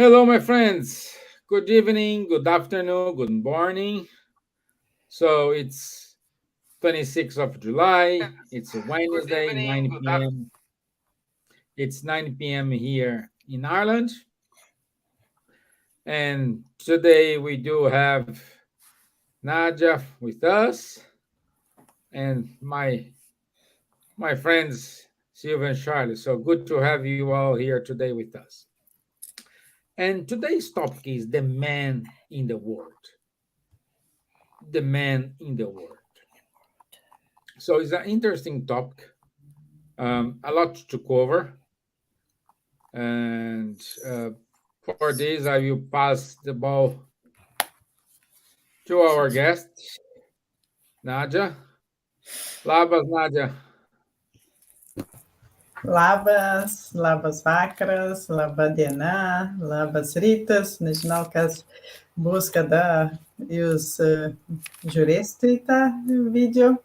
Hello, my friends. Good evening, good afternoon, good morning. So it's 26th of July. It's a Good Wednesday, evening, 9 good afternoon. p.m. It's 9 p.m. here in Ireland. And today we do have Nadja with us and my friends Silvia and Charlie. So good to have you all here today with us. And today's topic is the man in the world. The man in the world. So it's an interesting topic, a lot to cover. And for this, I will pass the ball to our guest, Nadja. Labas, Nadja. Labas vakaras, laba diena, labas rytas. Nežinau, kas bus, kada jūs žiūrėsite į tą video.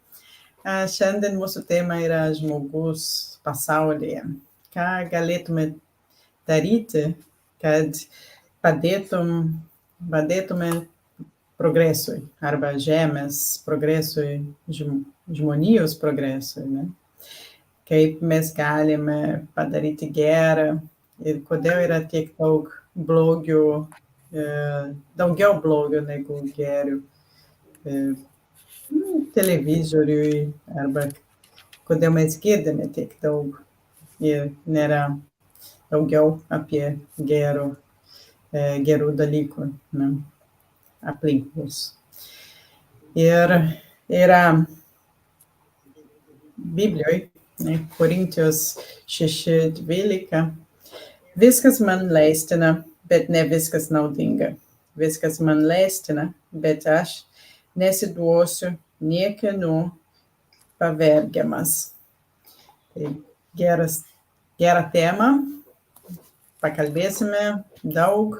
Šiandien mūsų tema yra žmogus pasaulyje. Ką galėtume daryti, kad padėtume progresui arba žemės progresui, žmonijos progresui, ne? Kaip mes galime padaryti gerą ir kodėl yra tiek daug blogių, daugiau blogių negu gerių televizoriui, arba kodėl mes girdime tiek daug ir nėra daugiau apie gerų dalykų, ne, aplink mus. Ir yra Biblijoje, Korintijos 6:12. Viskas man leistina, bet ne viskas naudinga. Viskas man leistina, bet aš nesiduosiu niekieno pavergiamas. Tai gera tema, pakalbėsime daug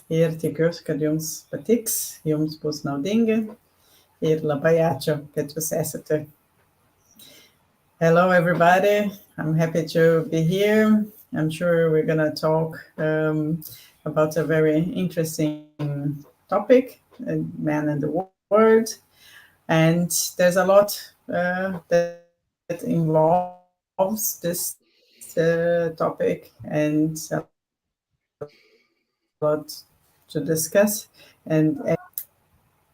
ir tikiuosi, kad jums patiks, jums bus naudinga ir labai ačiū, kad jūs esate. Hello, everybody. I'm happy to be here. I'm sure we're going to talk about a very interesting topic, man in the world. And there's a lot that involves this topic and a lot to discuss. And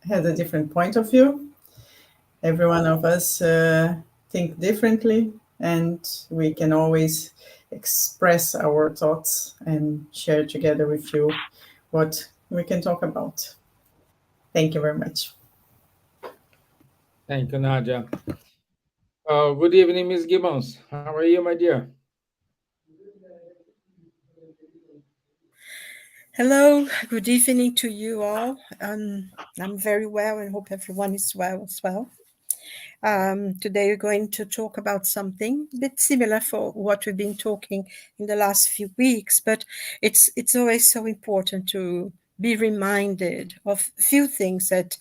has a different point of view. Every one of us think differently, and we can always express our thoughts and share together with you what we can talk about. Thank you very much. Thank you, Nadja. Good evening, Ms. Gibbons. How are you, my dear? Hello, good evening to you all. I'm very well and hope everyone is well as well. Today we're going to talk about something a bit similar for what we've been talking in the last few weeks, but it's always so important to be reminded of a few things that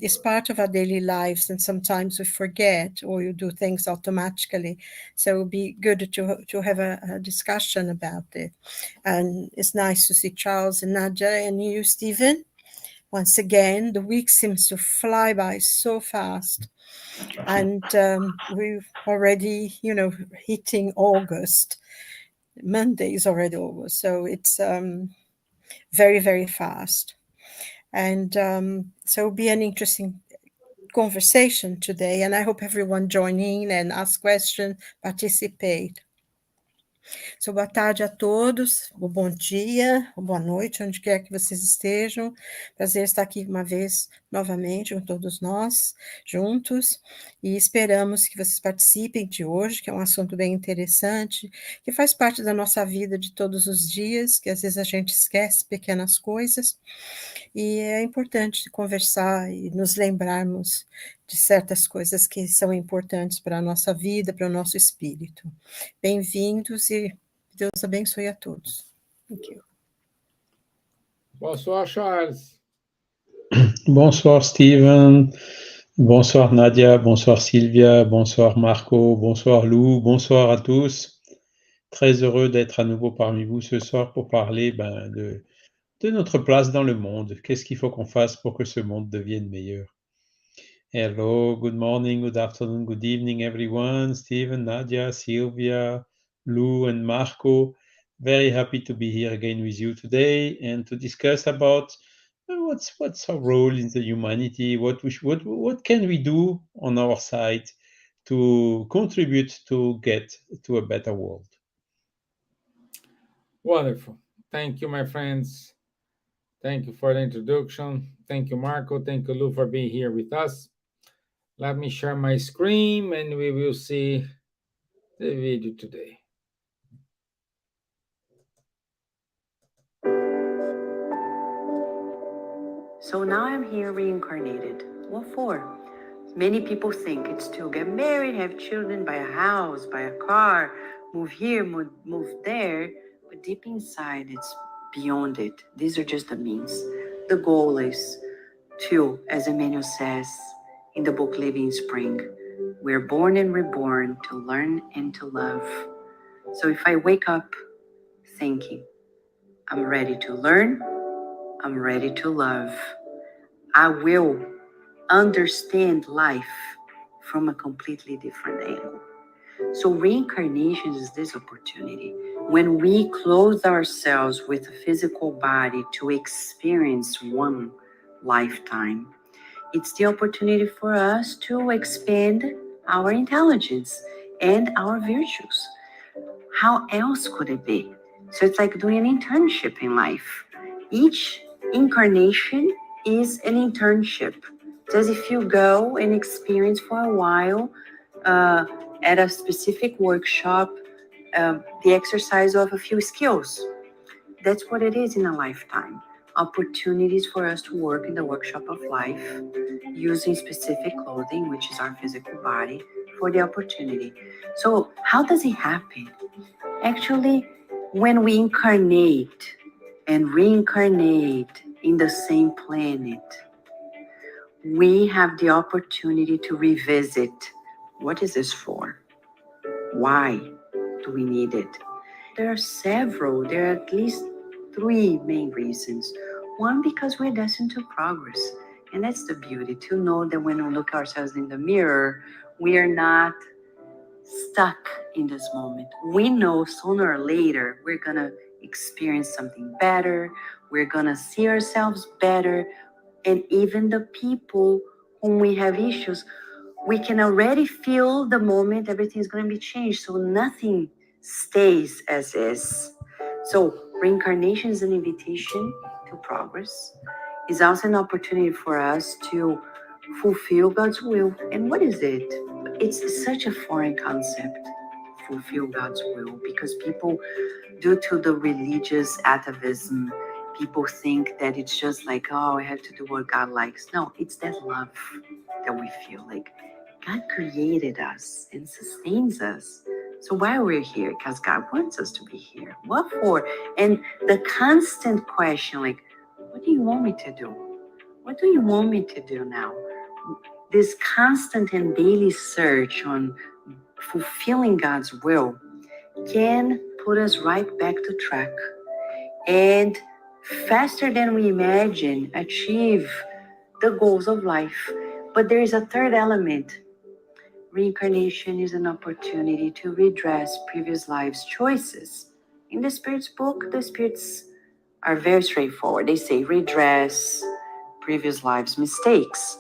is part of our daily lives, and sometimes we forget or you do things automatically. So it would be good to have a discussion about it. And it's nice to see Charles and Nadja and you, Stevan. Once again, the week seems to fly by so fast. And we're already, hitting August. Monday is already August. So it's very, very fast. And so it'll be an interesting conversation today. And I hope everyone join in and ask questions, participate. So, boa tarde a todos, bom dia, boa noite, onde quer que vocês estejam. Prazer estar aqui uma vez novamente com todos nós, juntos, e esperamos que vocês participem de hoje, que é um assunto bem interessante, que faz parte da nossa vida de todos os dias, que às vezes a gente esquece pequenas coisas, e é importante conversar e nos lembrarmos de certas coisas que são importantes para a nossa vida, para o nosso espírito. Bem-vindos e Deus abençoe a todos. Thank you. Bonsoir, Charles. Bonsoir, Stevan. Bonsoir, Nadja. Bonsoir, Silvia. Bonsoir, Marco. Bonsoir, Lou. Bonsoir à tous. Très heureux d'être à nouveau parmi vous ce soir pour parler de notre place dans le monde. Qu'est-ce qu'il faut qu'on fasse pour que ce monde devienne meilleur? Hello, good morning, good afternoon, good evening, everyone. Steven, Nadja, Silvia, Lou, and Marco. Very happy to be here again with you today and to discuss about what's our role in the humanity. What can we do on our side to contribute to get to a better world? Wonderful. Thank you, my friends. Thank you for the introduction. Thank you, Marco. Thank you, Lou, for being here with us. Let me share my screen and we will see the video today. So now I'm here reincarnated. What for? Many people think it's to get married, have children, buy a house, buy a car, move here, move there. But deep inside, it's beyond it. These are just the means. The goal is to, as Emmanuel says in the book Living in Spring, we're born and reborn to learn and to love. So if I wake up thinking, I'm ready to learn, I'm ready to love, I will understand life from a completely different angle. So reincarnation is this opportunity. When we clothe ourselves with a physical body to experience one lifetime, it's the opportunity for us to expand our intelligence and our virtues. How else could it be? So it's like doing an internship in life. Each incarnation is an internship. It's as if you go and experience for a while at a specific workshop the exercise of a few skills. That's what it is in a lifetime. Opportunities for us to work in the workshop of life using specific clothing, which is our physical body, for the opportunity. So, how does it happen? Actually, when we incarnate and reincarnate in the same planet, we have the opportunity to revisit what is this for? Why do we need it? There are at least three main reasons. One, because we're destined to progress. And that's the beauty, to know that when we look ourselves in the mirror, we are not stuck in this moment. We know sooner or later we're going to experience something better, we're going to see ourselves better, and even the people whom we have issues, we can already feel the moment everything's going to be changed, so nothing stays as is. So reincarnation is an invitation to progress. It's also an opportunity for us to fulfill God's will. And what is it? It's such a foreign concept, fulfill God's will, because people, due to the religious atavism, people think that it's just like, oh, I have to do what God likes. No, it's that love that we feel like God created us and sustains us. So why are we here? Because God wants us to be here. What for? And the constant question, like, what do you want me to do? What do you want me to do now? This constant and daily search on fulfilling God's will can put us right back to track and faster than we imagine achieve the goals of life. But there is a third element. Reincarnation is an opportunity to redress previous lives' choices. In the Spirit's book, the spirits are very straightforward. They say redress previous lives' mistakes.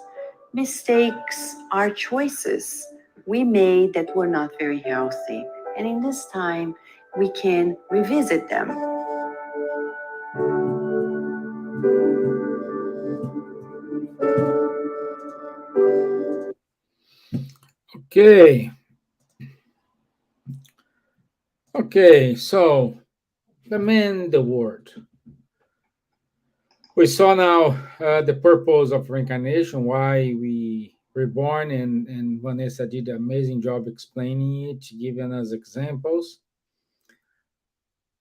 Mistakes are choices we made that were not very healthy. And in this time, we can revisit them. Okay. Okay, so the man, the word. We saw now the purpose of reincarnation, why we reborn, and Vanessa did an amazing job explaining it, giving us examples.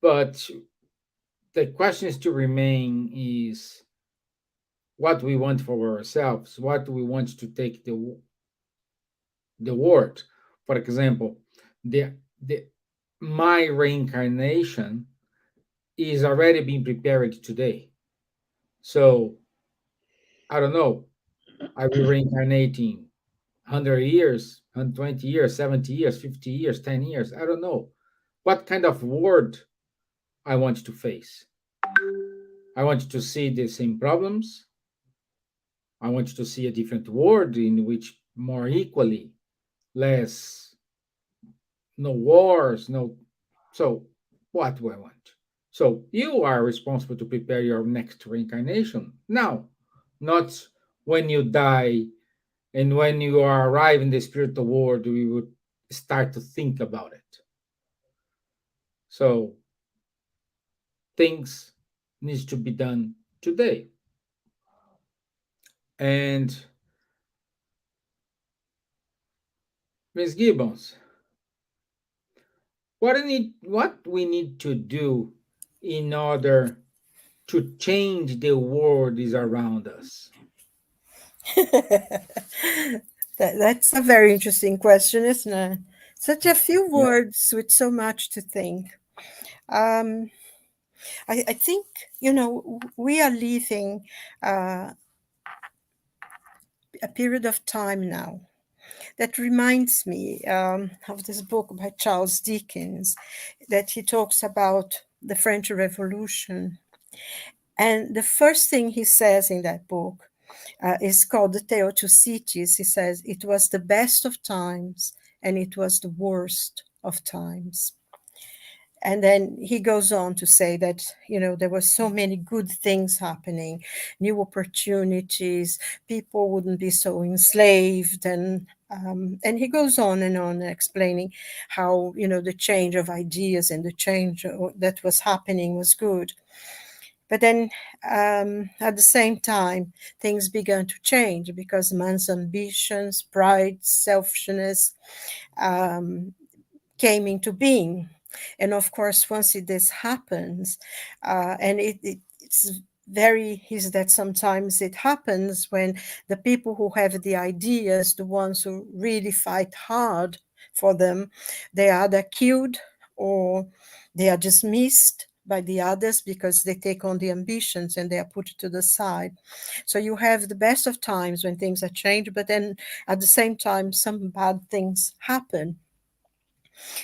But the question still remain is what we want for ourselves, what we want to take the word. For example, the my reincarnation is already being prepared today. So I don't know. Are we reincarnating 100 years, 120 years, 70 years, 50 years, 10 years? I don't know. What kind of world I want to face? I want to see the same problems. I want to see a different world in which more equally, less, no wars, no. So, what do I want? So, you are responsible to prepare your next reincarnation now, not when you die and when you are arrive in the spiritual world, we would start to think about it. So, things needs to be done today. And Ms. Gibbons, what we need to do in order to change the world is around us? That's a very interesting question, isn't it? Such a few Yeah. words with so much to think. Um, I think, we are living uh, a period of time now that reminds me of this book by Charles Dickens, that he talks about the French Revolution. And the first thing he says in that book is called the Theotocities. He says, it was the best of times and it was the worst of times. And then he goes on to say that, there were so many good things happening, new opportunities, people wouldn't be so enslaved. And he goes on explaining how, the change of ideas and the change that was happening was good. But then at the same time, things began to change because man's ambitions, pride, selfishness came into being. And of course, once this happens, and it's very is that sometimes it happens when the people who have the ideas, the ones who really fight hard for them, they are either killed or they are dismissed by the others because they take on the ambitions and they are put to the side. So you have the best of times when things are changed, but then at the same time, some bad things happen.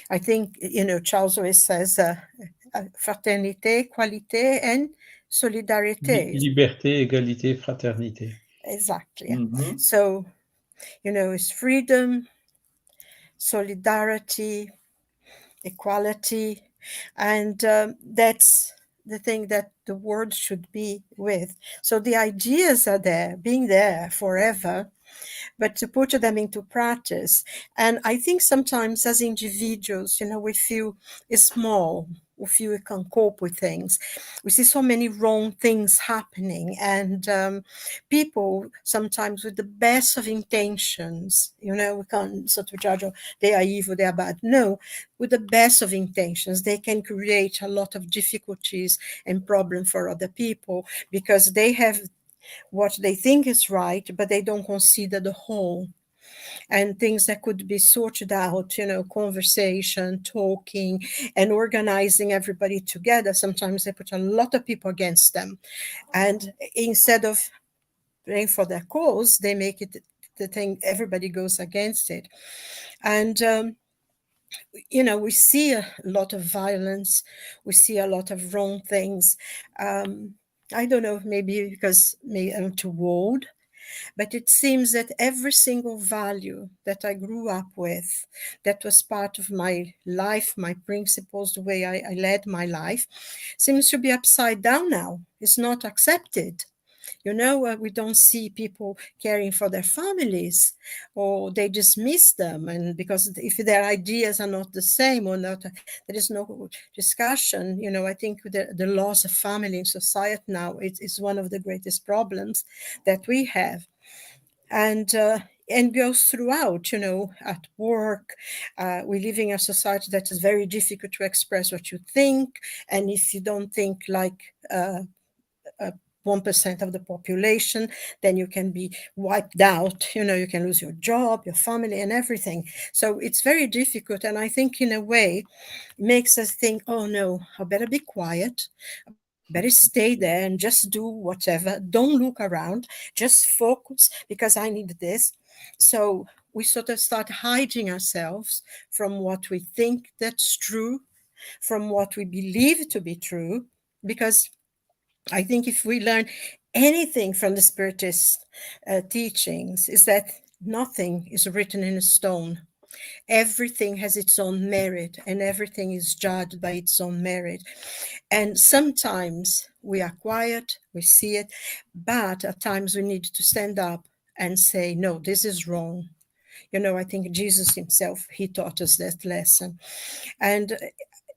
I think, Charles always says fraternité, qualité, and solidarité. Liberté, égalité, fraternité. Exactly. Mm-hmm. So, it's freedom, solidarity, equality, and that's the thing that the world should be with. So the ideas are there, being there forever, but to put them into practice. And I think sometimes as individuals, we feel small, we feel we can cope with things. We see so many wrong things happening, and people sometimes with the best of intentions, we can't sort of judge, oh, they are evil, they are bad. No, with the best of intentions, they can create a lot of difficulties and problems for other people because they have what they think is right, but they don't consider the whole and things that could be sorted out, conversation, talking, and organizing everybody together. Sometimes they put a lot of people against them. And instead of praying for their cause, they make it the thing, everybody goes against it. And, we see a lot of violence. We see a lot of wrong things. I don't know, maybe because I'm too old, but it seems that every single value that I grew up with, that was part of my life, my principles, the way I led my life, seems to be upside down now. It's not accepted. We don't see people caring for their families, or they dismiss them. And because if their ideas are not the same or not, there is no discussion. I think the loss of family in society now is one of the greatest problems that we have. And goes throughout, at work. We live in a society that is very difficult to express what you think. And if you don't think like 1% of the population, then you can be wiped out, you can lose your job, your family, and everything. So it's very difficult. And I think in a way, it makes us think, oh no, I better be quiet, I better stay there and just do whatever. Don't look around, just focus because I need this. So we sort of start hiding ourselves from what we think that's true, from what we believe to be true, because I think if we learn anything from the Spiritist teachings, is that nothing is written in stone. Everything has its own merit, and everything is judged by its own merit. And sometimes we are quiet, we see it, but at times we need to stand up and say, no, this is wrong. I think Jesus himself, he taught us that lesson. And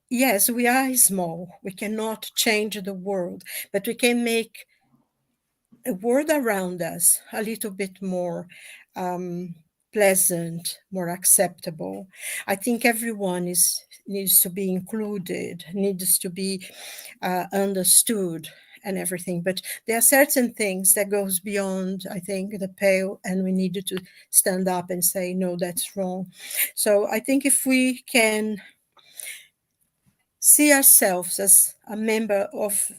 yes, we are small. We cannot change the world, but we can make a world around us a little bit more pleasant, more acceptable. I think everyone needs to be included, needs to be understood and everything. But there are certain things that goes beyond, I think, the pale, and we need to stand up and say, no, that's wrong. So I think if we can see ourselves as a member of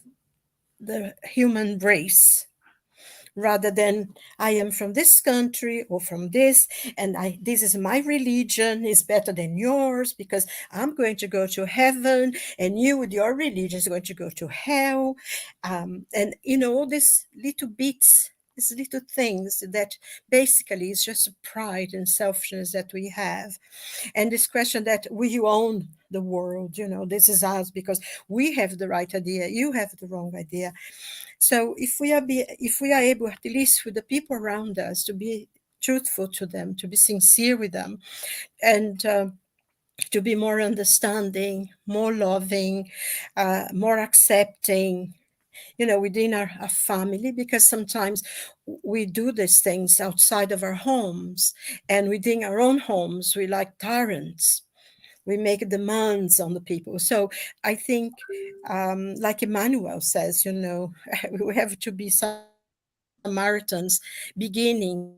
the human race, rather than I am from this country or from this, and this is my religion is better than yours because I'm going to go to heaven and you with your religion is going to go to hell. And all these little bits, these little things that basically is just pride and selfishness that we have. And this question that we own the world, this is ours because we have the right idea, you have the wrong idea. So if we are able, at least with the people around us, to be truthful to them, to be sincere with them, and to be more understanding, more loving, more accepting, within our family, because sometimes we do these things outside of our homes, and within our own homes, we like tyrants. We make demands on the people. So I think, like Emmanuel says, we have to be Samaritans beginning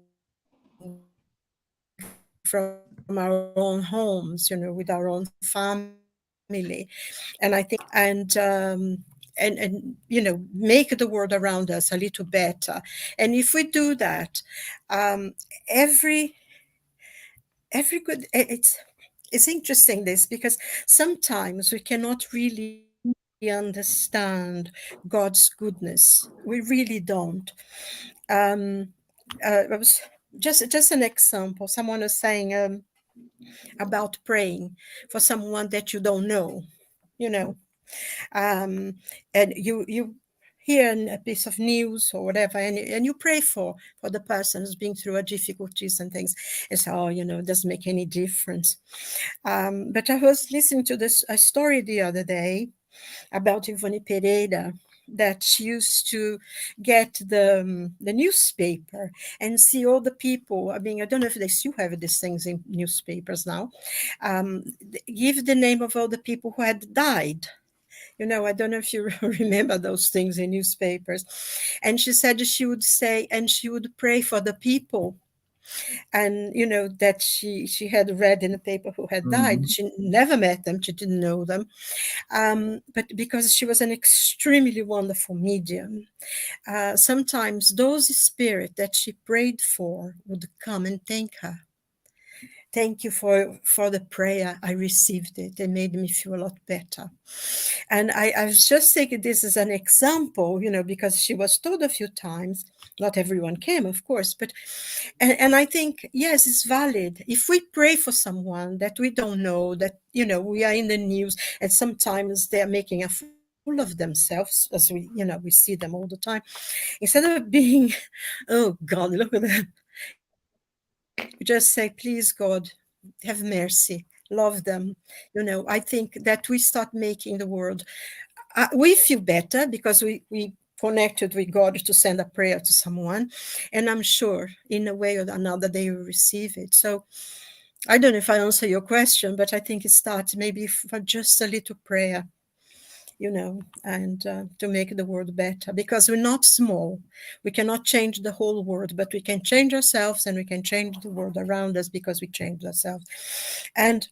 from our own homes, with our own family. And I think if we do that, make the world around us a little better. And if we do that, every good, it's interesting this, because sometimes we cannot really understand God's goodness. We really don't. I was just an example. Someone was saying about praying for someone that you don't know, and you hear a piece of news or whatever, and you pray for the person who's being through difficulties and things. It's it doesn't make any difference. But I was listening to a story the other day about Ivone Pereira, that she used to get the newspaper and see all the people. I mean, I don't know if they still have these things in newspapers now. Give the name of all the people who had died. I don't know if you remember those things in newspapers. And she said she would say, and she would pray for the people. And, that she had read in the paper who had died. She never met them. She didn't know them. But because she was an extremely wonderful medium, sometimes those spirits that she prayed for would come and thank her. Thank you for the prayer. I received it. It made me feel a lot better. And I was just taking this as an example, because she was told a few times. Not everyone came, of course, but and I think, yes, it's valid. If we pray for someone that we don't know, that, we are in the news, and sometimes they're making a fool of themselves, as we see them all the time, instead of being, oh God, look at them, you just say, please, God, have mercy, love them. I think that we start making the world, we feel better because we connected with God to send a prayer to someone, and I'm sure in a way or another they will receive it. So I don't know if I answer your question, but I think it starts maybe for just a little prayer, and to make the world better, because we're not small. We cannot change the whole world, but we can change ourselves, and we can change the world around us because we change ourselves. And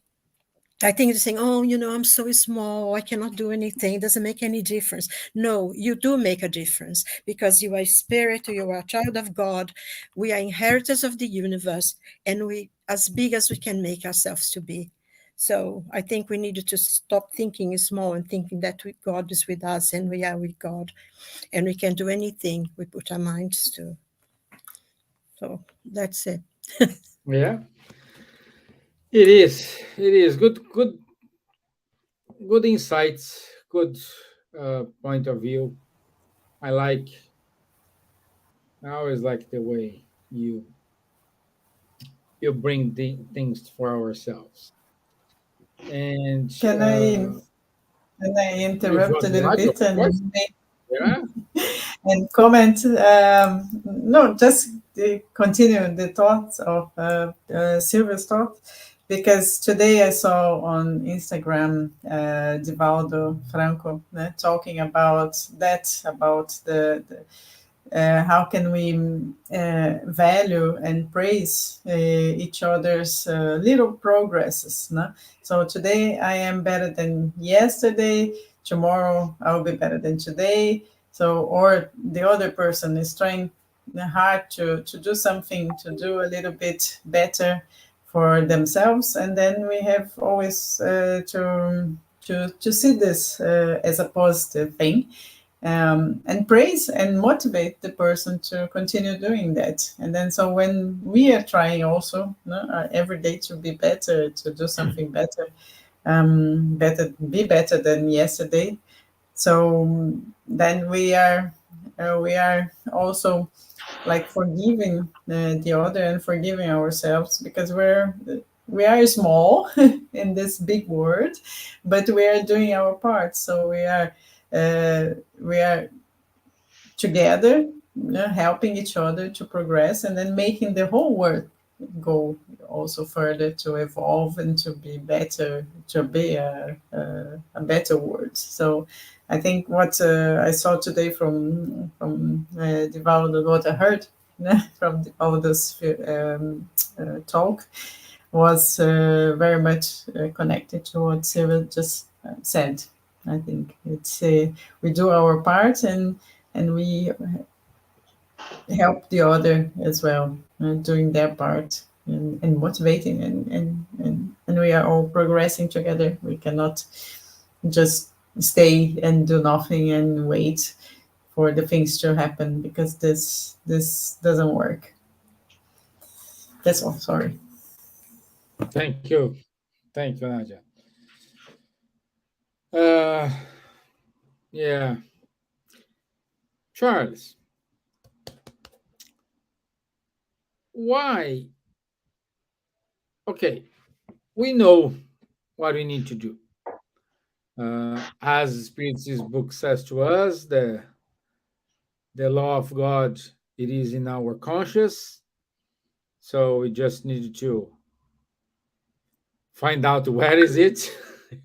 I think they're saying, oh, I'm so small, I cannot do anything, it doesn't make any difference. No, you do make a difference, because you are a spirit, you are a child of God, we are inheritors of the universe, and we as big as we can make ourselves to be. So I think we needed to stop thinking small and thinking that God is with us and we are with God, and we can do anything we put our minds to. So that's it. Yeah, it is. It is good insights. Good point of view. I like. I always like the way you bring the things for ourselves. And Can I can I if you interrupt a want to little add, of bit and course. Yeah. comment? No, just continue the thoughts of Silvia's thought, because today I saw on Instagram Divaldo Franco talking about that, about the how can we value and praise each other's little progresses, no? So today I am better than yesterday, tomorrow I will be better than today. So, or the other person is trying hard to do something, to do a little bit better for themselves, and then we have always to see this as a positive thing, and praise and motivate the person to continue doing that. And then, so when we are trying also, every day to be better, to do something better, be better than yesterday. So then we are also like forgiving the other and forgiving ourselves, because we are small in this big world, but we are doing our part. So we are together, helping each other to progress, and then making the whole world go also further, to evolve and to be better, to be a better world. So I think what I saw today from Divaldo, what I heard from Divaldo's talk, was very much connected to what Silvia just said. I think it's we do our part, and we help the other as well, doing their part, and motivating, and we are all progressing together. We cannot just stay and do nothing and wait for the things to happen, because this doesn't work. That's all. Sorry. Thank you. Thank you, Nadja. Uh, yeah. Charles, why? Okay, we know what we need to do. As Spirit's book says to us, the law of God, it is in our conscious. So we just need to find out where is it.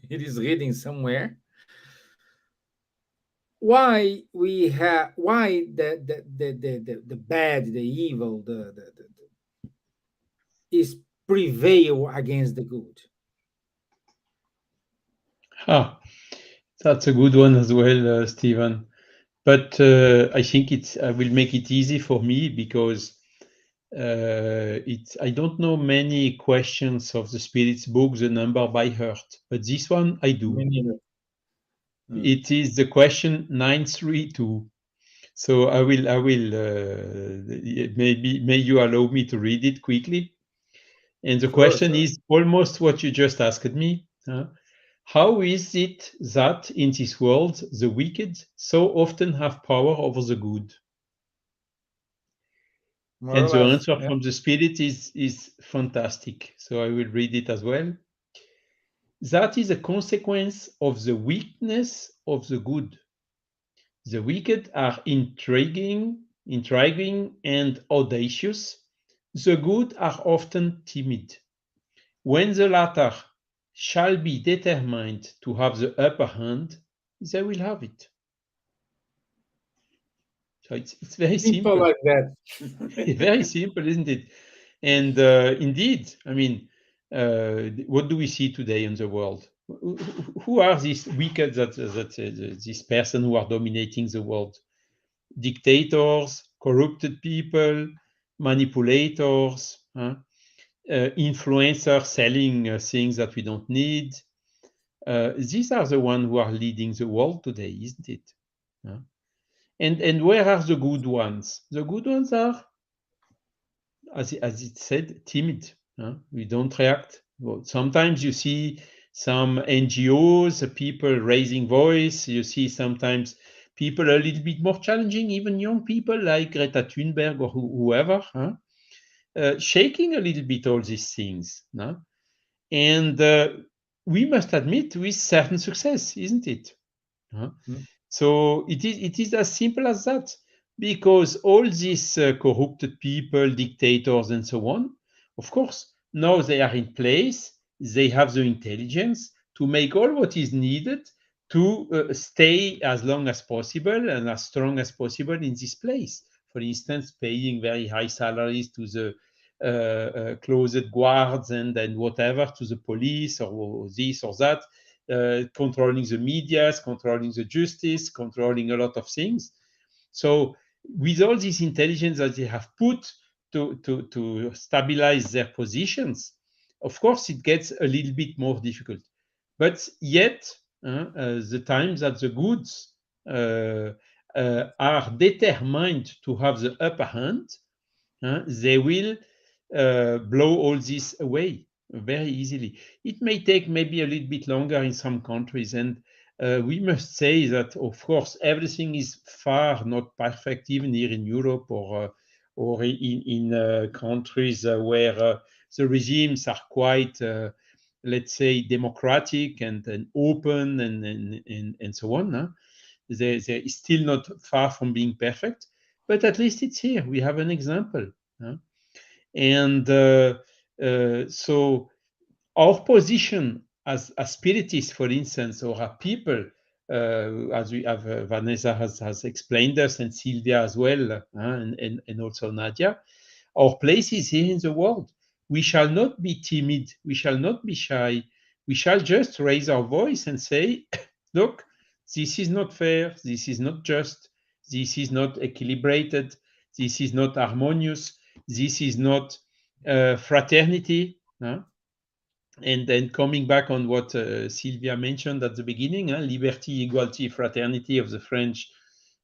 It is hidden somewhere. Why the bad, the evil, is prevail against the good? Ah, that's a good one as well, Stevan. But I think I will make it easy for me, because I don't know many questions of the Spirit's book, the number by heart, but this one I Me do. neither. It is the question 932. So I will. Maybe may you allow me to read it quickly. And the Sure, question sure. is almost what you just asked me. How is it that in this world the wicked so often have power over the good? More And or the less. answer Yeah. from the Spirit is fantastic. So I will read it as well. That is a consequence of the weakness of the good. The wicked are intriguing, and audacious. The good are often timid. When the latter shall be determined to have the upper hand, they will have it. So it's very Simple simple. like that. Very simple, isn't it? And indeed, I mean, what do we see today in the world? Who are these wicked this person who are dominating the world? Dictators, corrupted people, manipulators, influencers selling things that we don't need. These are the ones who are leading the world today, isn't it? And where are the good ones? The good ones are, as it said, timid. We don't react. Well, sometimes you see some NGOs, people raising voice. You see sometimes people a little bit more challenging, even young people like Greta Thunberg or whoever, shaking a little bit all these things. And we must admit with certain success, isn't it? So it is as simple as that, because all these corrupted people, dictators, and so on, of course, now they are in place. They have the intelligence to make all what is needed to stay as long as possible and as strong as possible in this place. For instance, paying very high salaries to the closet guards and whatever, to the police or this or that, controlling the medias, controlling the justice, controlling a lot of things. So with all this intelligence that they have put to stabilize their positions, of course, it gets a little bit more difficult. But yet, the times that the goods are determined to have the upper hand, they will blow all this away very easily. It may take maybe a little bit longer in some countries, and we must say that, of course, everything is far not perfect, even here in Europe or in countries where the regimes are quite, let's say, democratic and open and so on. They're still not far from being perfect, but at least it's here. We have an example. And so our position as spiritists, for instance, or a people, as we have, Vanessa has explained us, and Silvia as well, and also Nadja, our place is here in the world. We shall not be timid. We shall not be shy. We shall just raise our voice and say, look, this is not fair. This is not just. This is not equilibrated. This is not harmonious. This is not fraternity. And then coming back on what Silvia mentioned at the beginning, liberty, equality, fraternity of the French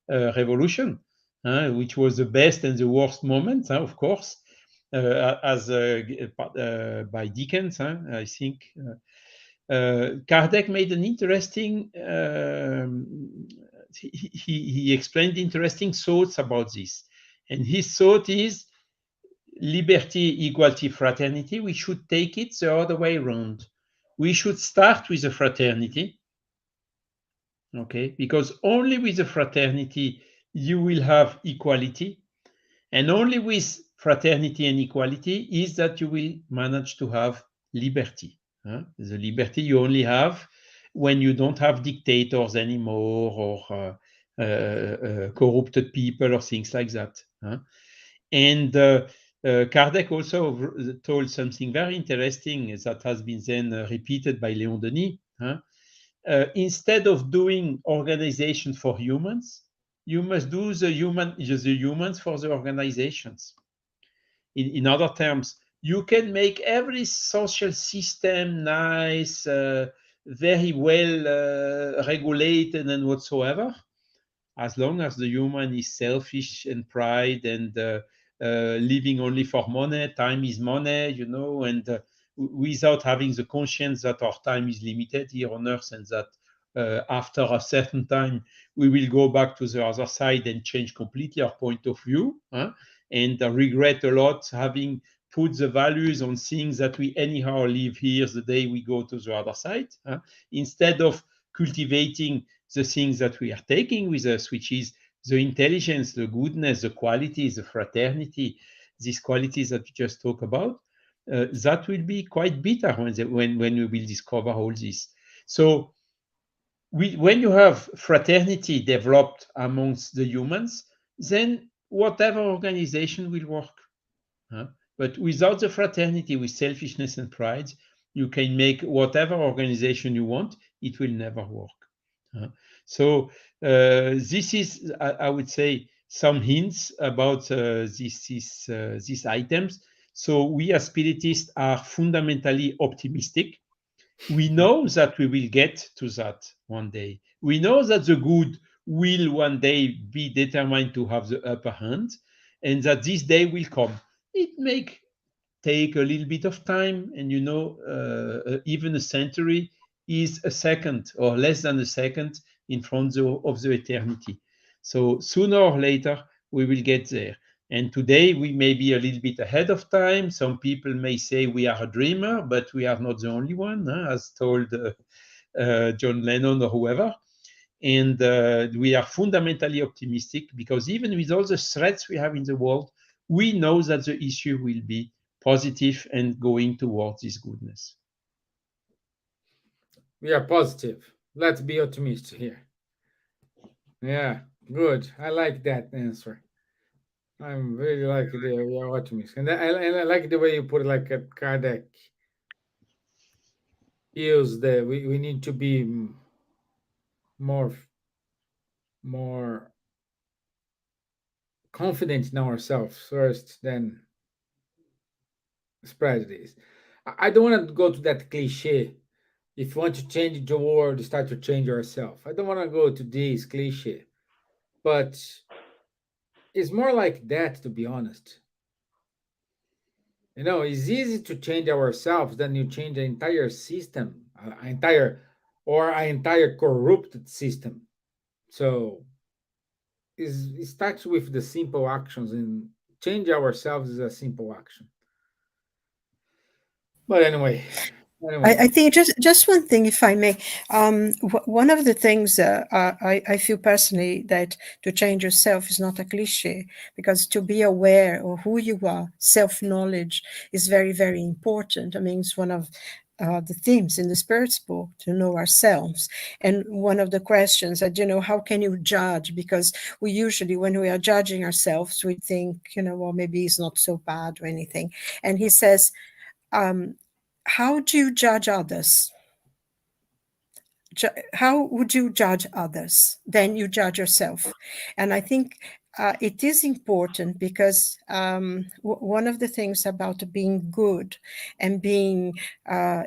Revolution, which was the best and the worst moment, of course, as by Dickens, I think. Kardec made an interesting, he explained interesting thoughts about this. And his thought is, liberty, equality, fraternity, we should take it the other way around. We should start with the fraternity, okay? Because only with the fraternity you will have equality, and only with fraternity and equality is that you will manage to have liberty. The liberty you only have when you don't have dictators anymore or corrupted people or things like that. And Kardec also told something very interesting that has been then repeated by Léon Denis. Instead of doing organization for humans, you must do the humans for the organizations. In other terms, you can make every social system nice, very well regulated and whatsoever, as long as the human is selfish and pride and living only for money. Time is money, and without having the conscience that our time is limited here on earth, and that after a certain time we will go back to the other side and change completely our point of view, and regret a lot having put the values on things that we anyhow leave here the day we go to the other side, instead of cultivating the things that we are taking with us, which is the intelligence, the goodness, the qualities, the fraternity, these qualities that we just talked about, that will be quite bitter when we will discover all this. So when you have fraternity developed amongst the humans, then whatever organization will work. Huh? But without the fraternity, with selfishness and pride, you can make whatever organization you want, it will never work. Huh? So this is, I would say, some hints about these items. So we as spiritists are fundamentally optimistic. We know that we will get to that one day. We know that the good will one day be determined to have the upper hand, and that this day will come. It may take a little bit of time, and even a century is a second or less than a second in front of the eternity. So sooner or later we will get there. And today we may be a little bit ahead of time. Some people may say we are a dreamer, but we are not the only one, huh, as told John Lennon or whoever. And we are fundamentally optimistic because even with all the threats we have in the world, we know that the issue will be positive and going towards this goodness. We are positive. Let's be optimistic here. Yeah, good. I like that answer. I'm really like the we are optimistic, and I like the way you put it, like Kardec used the we need to be more more confident in ourselves first, then spread this. I don't want to go to that cliche. If you want to change the world, start to change yourself. I don't want to go to this cliche, but it's more like that, to be honest. It's easy to change ourselves than you change the entire system, an entire corrupted system. So it starts with the simple actions, and change ourselves is a simple action. But I think just one thing, if I may. One of the things I feel personally that to change yourself is not a cliche, because to be aware of who you are, self-knowledge is very, very important. I mean, it's one of the themes in the Spirit's book, to know ourselves. And one of the questions that, how can you judge? Because we usually, when we are judging ourselves, we think, well, maybe it's not so bad or anything. And he says, how do you judge others? How would you judge others? Then you judge yourself. And I think it is important because one of the things about being good and being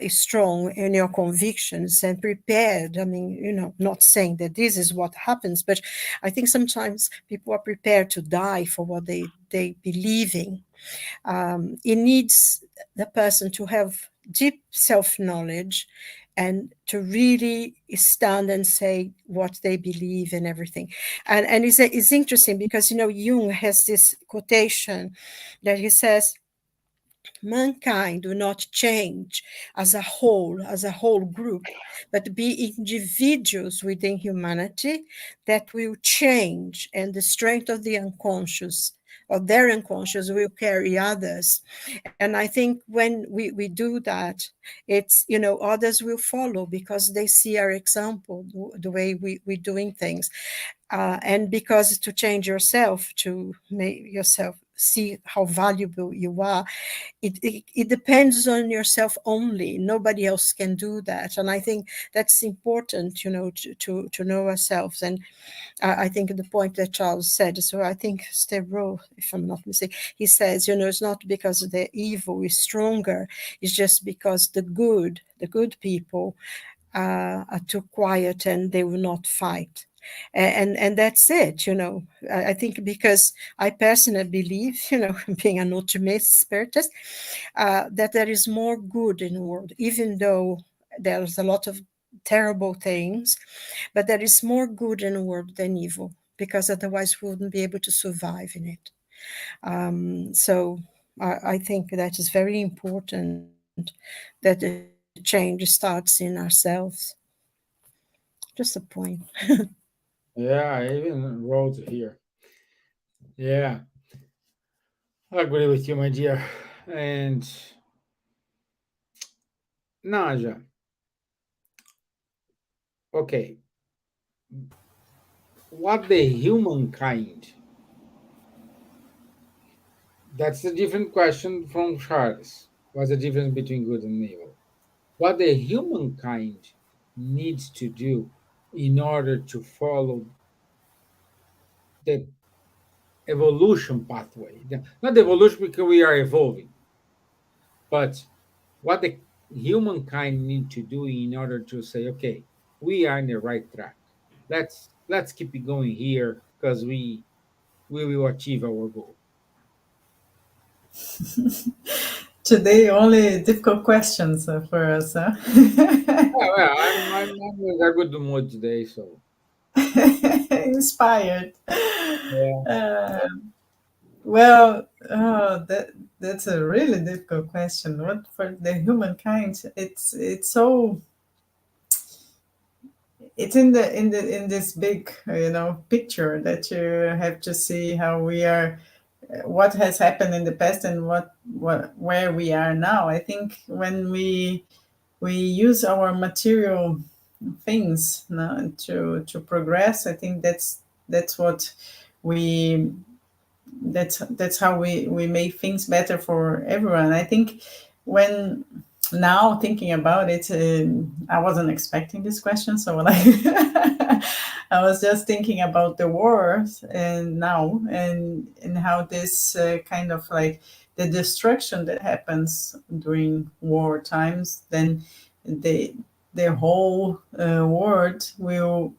strong in your convictions and prepared, I mean, not saying that this is what happens, but I think sometimes people are prepared to die for what they believe in. It needs the person to have deep self-knowledge and to really stand and say what they believe and everything. And it's interesting because, Jung has this quotation that he says, mankind do not change as a whole group, but be individuals within humanity that will change, and the strength of the unconscious or their unconscious will carry others. And I think when we do that, it's, others will follow because they see our example, the way we're doing things. And because to change yourself, to make yourself see how valuable you are, it depends on yourself only. Nobody else can do that. And I think that's important, to know ourselves. And I think the point that Charles said, so I think Sterro, if I'm not mistaken, he says, it's not because the evil is stronger, it's just because the good people are too quiet and they will not fight. And that's it, I think, because I personally believe, being an optimist spiritist, that there is more good in the world, even though there's a lot of terrible things, but there is more good in the world than evil, because otherwise we wouldn't be able to survive in it. So I think that is very important, that the change starts in ourselves. Just a point. Yeah, I even wrote here. Yeah, I agree with you, my dear. And Naja, okay, what the humankind, that's a different question from Charles. What's the difference between good and evil? What the humankind needs to do in order to follow the evolution pathway. Not evolution because we are evolving, but what the humankind need to do in order to say, okay, we are in the right track. Let's keep it going here because we will achieve our goal. Today, only difficult questions for us, huh? Well, I'm in a good mood today, so Inspired. yeah. Uh, well, that's a really difficult question. What for the humankind? It's so it's in this big picture that you have to see how we are, what has happened in the past, and what where we are now. I think when we use our material things, no, to progress, I think that's what we that's how we make things better for everyone. I think when now thinking about it, I wasn't expecting this question, so like I was just thinking about the wars and now and how this kind of like the destruction that happens during war times, then the the whole world will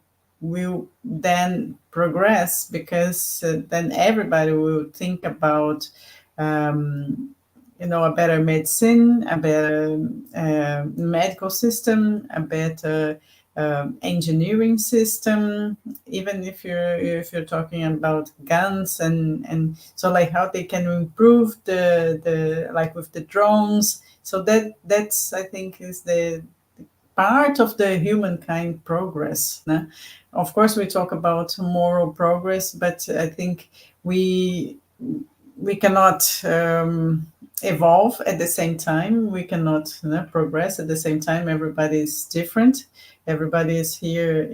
then progress, because then everybody will think about a better medicine, a better medical system, a better engineering system. Even if you're talking about guns, and so like how they can improve the like with the drones. So that's I think is the part of the humankind progress. Né? Of course, we talk about moral progress, but I think we cannot evolve at the same time. We cannot progress at the same time. Everybody is different. Everybody is here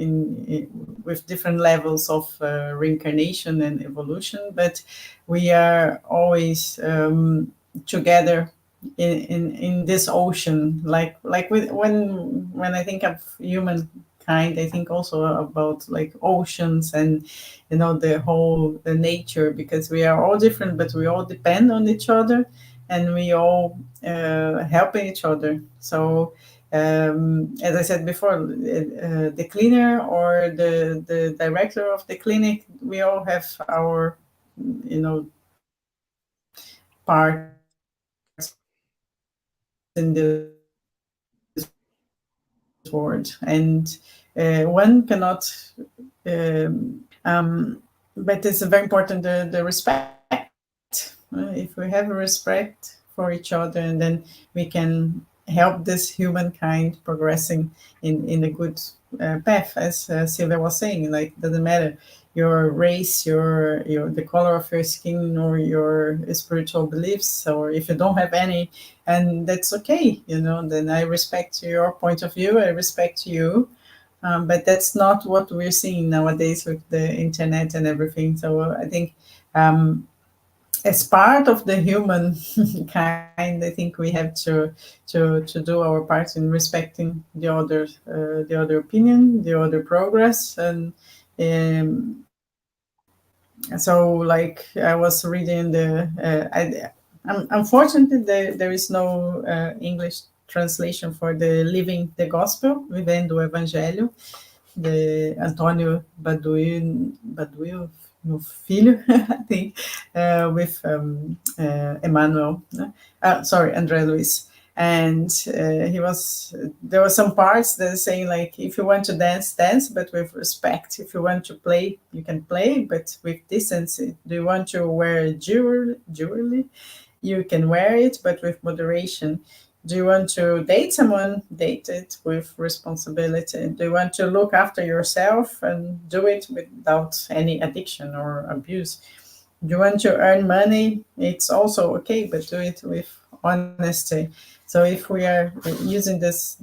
with different levels of reincarnation and evolution, but we are always together in this ocean, like when I think of humankind, I think also about like oceans and the whole the nature, because we are all different, but we all depend on each other, and we all helping each other. So as I said before, the cleaner or the director of the clinic, we all have our parts in this world, and one cannot but it's very important, the respect. If we have a respect for each other, and then we can help this humankind progressing in a good path, as Silvia was saying. Like, doesn't matter your race, your the color of your skin, or your spiritual beliefs, or if you don't have any, and that's okay. Then I respect your point of view. I respect you. But that's not what we're seeing nowadays with the internet and everything. So I think as part of the human kind, I think we have to do our part in respecting the other opinion, the other progress, and so like I was reading unfortunately there is no English translation for the Living the Gospel, Vivendo o Evangelho, the Antônio Baduil no Filho, I think, with Emmanuel, sorry, André Luiz. And there were some parts that are saying, like, if you want to dance, dance, but with respect. If you want to play, you can play, but with decency. Do you want to wear jewelry? You can wear it, but with moderation. Do you want to date someone? Date it with responsibility. Do you want to look after yourself, and do it without any addiction or abuse? Do you want to earn money? It's also okay, but do it with honesty. So if we are using this,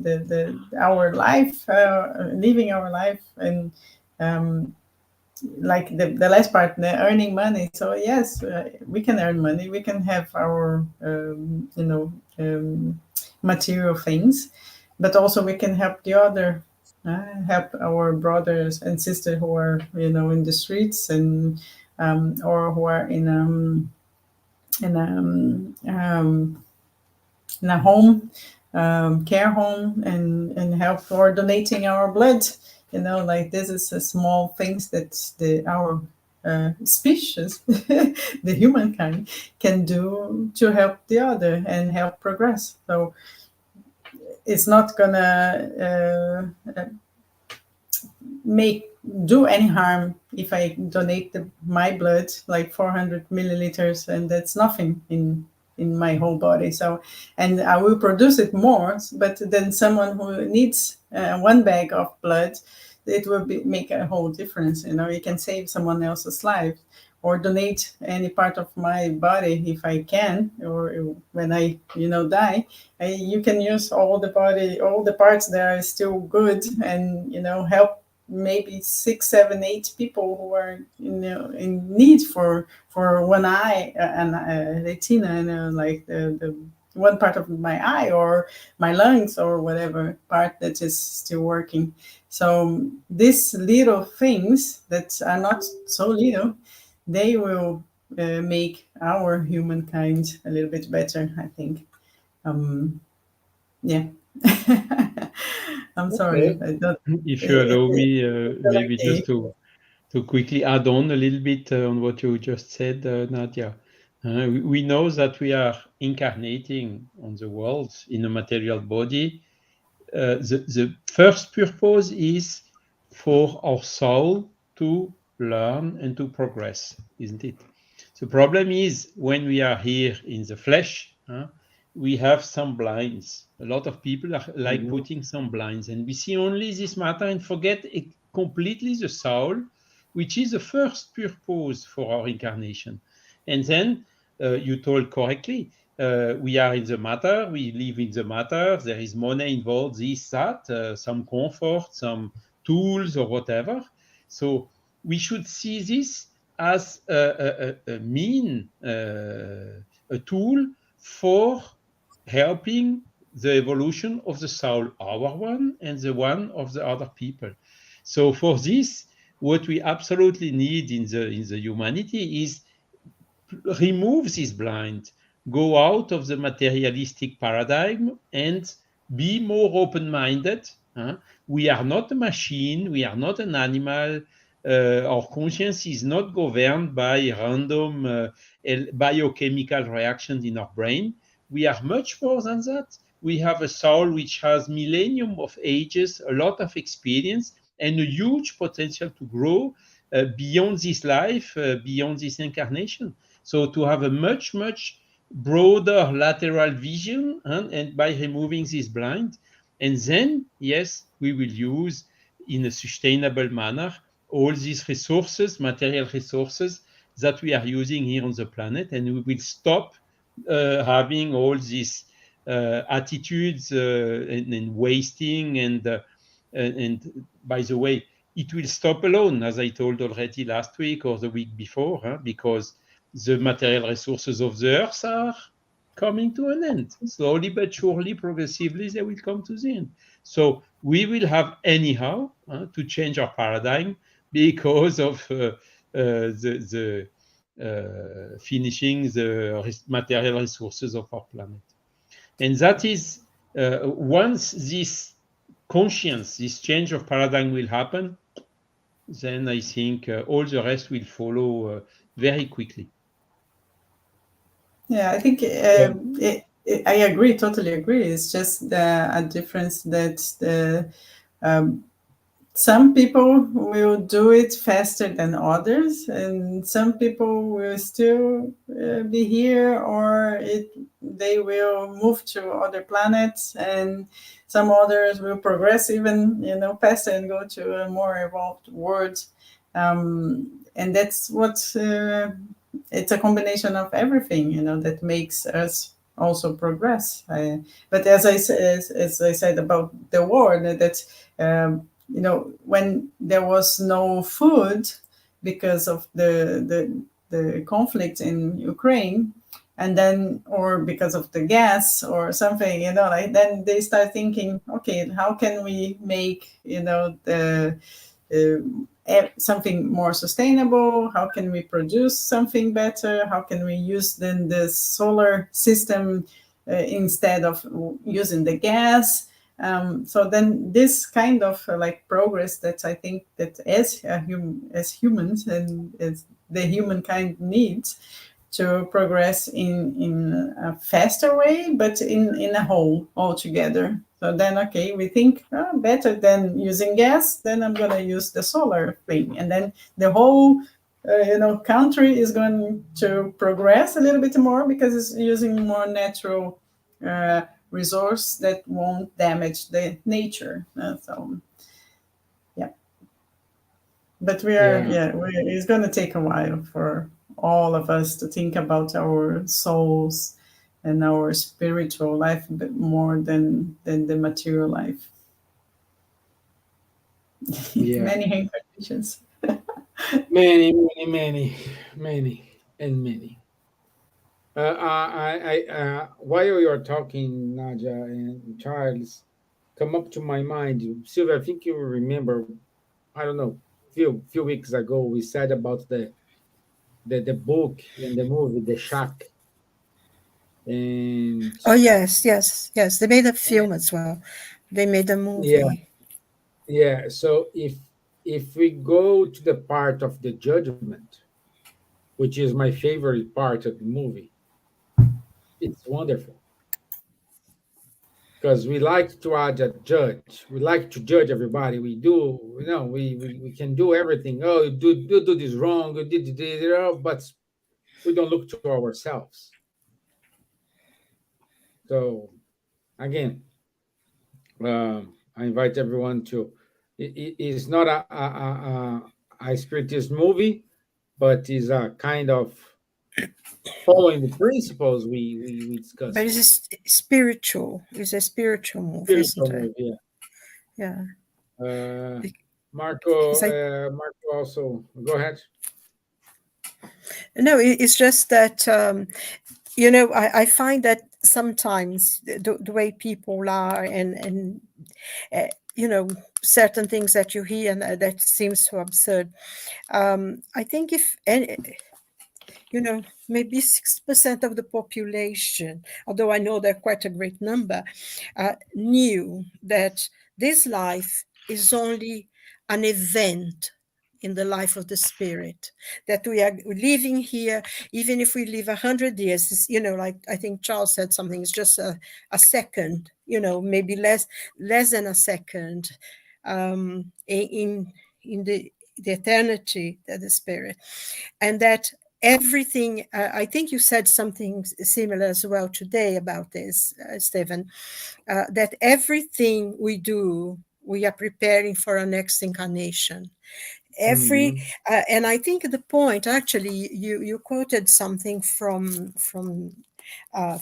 our life, living our life, and like the last part, the earning money. So yes, we can earn money. We can have our material things, but also we can help the other, help our brothers and sisters who are in the streets, and or who are in in a home, care home, and help, or donating our blood. Like this is a small things that our species, the humankind, can do to help the other and help progress. So it's not gonna make do any harm if I donate my blood, like 400 milliliters, and that's nothing in my whole body. So, and I will produce it more, but then someone who needs one bag of blood, it will make a whole difference. You can save someone else's life, or donate any part of my body if I can, or when I die. You can use all the body, all the parts that are still good, and help maybe 6, 7, 8 people who are in need for one eye, and retina, like the one part of my eye, or my lungs, or whatever part that is still working. So these little things that are not so little, they will make our humankind a little bit better, I think. Yeah. I'm sorry. Okay. I don't. If you allow me, maybe Okay. just to quickly add on a little bit on what you just said, Nadja. We know that we are incarnating on the world in a material body. The first purpose is for our soul to learn and to progress, isn't it? The problem is when we are here in the flesh, we have some blinds. A lot of people are like Mhm. putting some blinds, and we see only this matter and forget completely the soul, which is the first purpose for our incarnation. And then you told correctly, we are in the matter, we live in the matter, there is money involved, this, that, some comfort, some tools or whatever. So we should see this as a mean, a tool for helping the evolution of the soul, our one and the one of the other people. So for this, what we absolutely need in the humanity is remove this blind, go out of the materialistic paradigm, and be more open minded. We are not a machine, we are not an animal. Our conscience is not governed by random biochemical reactions in our brain. We are much more than that. We have a soul which has millennium of ages, a lot of experience, and a huge potential to grow beyond this life, beyond this incarnation. So to have a much, much broader lateral vision, and by removing this blind, and then, yes, we will use in a sustainable manner all these resources, material resources that we are using here on the planet, and we will stop having all these attitudes and wasting and by the way, it will stop alone, as I told already last week or the week before, because the material resources of the earth are coming to an end. Slowly but surely, progressively, they will come to the end. So we will have anyhow to change our paradigm because of the finishing the material resources of our planet. And that is, once this conscience, this change of paradigm will happen, then I think all the rest will follow very quickly. Yeah, I think Yeah. I agree, totally agree. It's just a difference that some people will do it faster than others, and some people will still be here, or they will move to other planets, and some others will progress even faster and go to a more evolved world. And that's what it's a combination of everything that makes us also progress. But as I said about the war, that when there was no food because of the conflict in Ukraine, and then or because of the gas or something, like then they start thinking, okay, how can we make the something more sustainable? How can we produce something better? How can we use then the solar system instead of using the gas? So then this kind of like progress that I think that as humans and as the humankind needs to progress in a faster way, but in a whole altogether. So then, okay, we think better than using gas, then I'm going to use the solar thing. And then the whole country is going to progress a little bit more because it's using more natural resource that won't damage the nature. So, yeah. But it's going to take a while for all of us to think about our souls and our spiritual life a bit more than the material life. Yeah. Many incarnations. Many, many, many, many, and many. While you are talking, Nadja and Charles, come up to my mind. Silvia, I think you remember. I don't know. Few weeks ago, we said about the book and the movie, The Shack, and Oh, yes, yes, yes. They made a film as well. They made a yeah, movie. yeah. So if we go to the part of the judgment, which is my favorite part of the movie, it's wonderful because we like to judge. We like to judge everybody. We do, we can do everything. Oh, you do this wrong, you did this, but we don't look to ourselves. So again, I invite everyone to. It's not a spiritist movie, but is a kind of following the principles we discussed But it's here. spiritual. It's a spiritual movie, Spiritual isn't it? movie, yeah. Yeah. Uh, Because Marco also. Go ahead. no, it's just that I find that sometimes the way people are and uh, you know certain things that you hear and that seems so absurd. I think if any, maybe 6% of the population, although I know they're quite a great number, knew that this life is only an event in the life of the spirit, that we are living here, even if we live 100 years, like I think Charles said something, it's just a second, maybe less than a second, in the eternity of the spirit. And that everything, I think you said something similar as well today about this, Stevan, that everything we do, we are preparing for our next incarnation. Hmm. And I think the point, actually, you quoted something from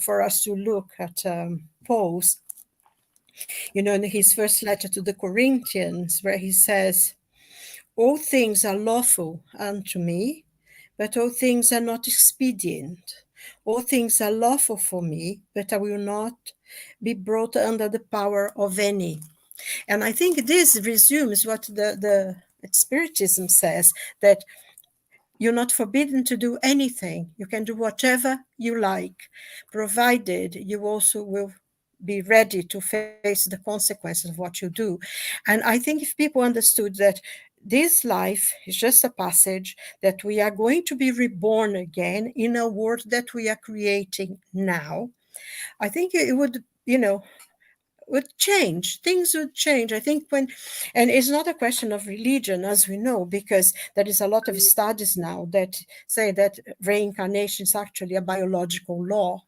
for us to look at, Paul's, in his first letter to the Corinthians, where he says, all things are lawful unto me, but all things are not expedient. All things are lawful for me, but I will not be brought under the power of any. And I think this resumes what the Spiritism says, that you're not forbidden to do anything. You can do whatever you like, provided you also will be ready to face the consequences of what you do. And I think if people understood that this life is just a passage, that we are going to be reborn again in a world that we are creating now, I think it would change. Things would change. I think and it's not a question of religion, as we know, because there is a lot of studies now that say that reincarnation is actually a biological law.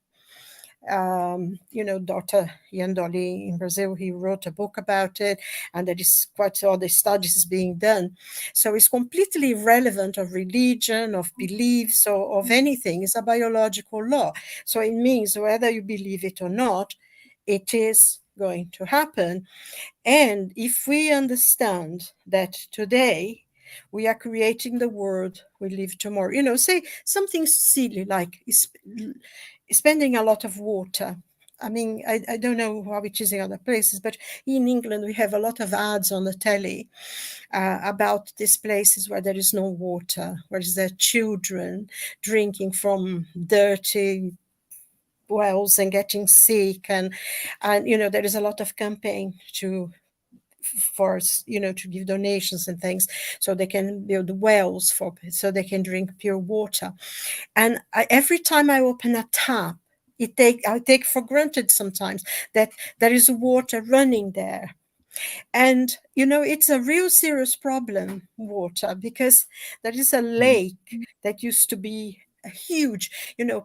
Dr. Yandoli in Brazil, he wrote a book about it, and there is quite all the studies being done. So it's completely irrelevant of religion, of beliefs, or of anything. It's a biological law. So it means whether you believe it or not, it is going to happen. And if we understand that today we are creating the world we live tomorrow, say something silly like spending a lot of water. I mean, I don't know how it is in other places, but in England we have a lot of ads on the telly about these places where there is no water, where there are children drinking from dirty wells and getting sick, and there is a lot of campaign for to give donations and things so they can build wells so they can drink pure water. And every time I open a tap, I take for granted sometimes that there is water running there. And it's a real serious problem, water, because there is a lake that used to be huge.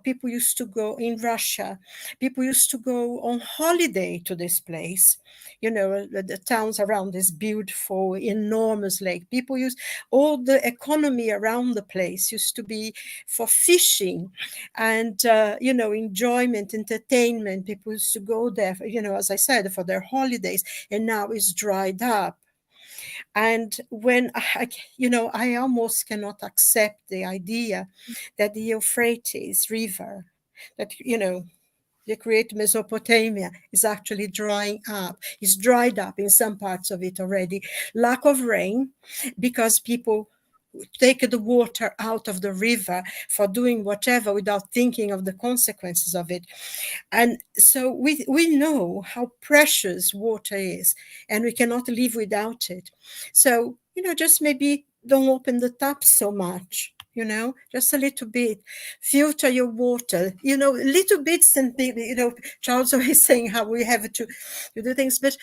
People used to go in Russia, people used to go on holiday to this place. The towns around this beautiful enormous lake, people use all the economy around the place used to be for fishing and enjoyment, entertainment. People used to go there, as I said, for their holidays, and now it's dried up. And when I almost cannot accept the idea that the Euphrates River, that the great Mesopotamia, is actually drying up. It's dried up in some parts of it already. Lack of rain, because people take the water out of the river for doing whatever without thinking of the consequences of it. And so we know how precious water is, and we cannot live without it. So, just maybe don't open the tap so much, just a little bit. Filter your water, little bits and things. Charles always saying how we have to do things, but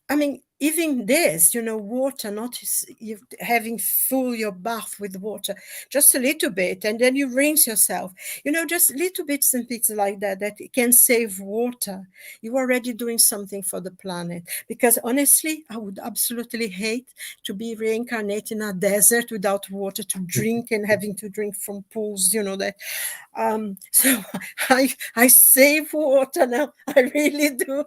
I mean, even this, water, not you having fill your bath with water, just a little bit, and then you rinse yourself. Just little bits and bits like that can save water. You're already doing something for the planet. Because honestly, I would absolutely hate to be reincarnated in a desert without water to drink and having to drink from pools, that. So I save water now. I really do,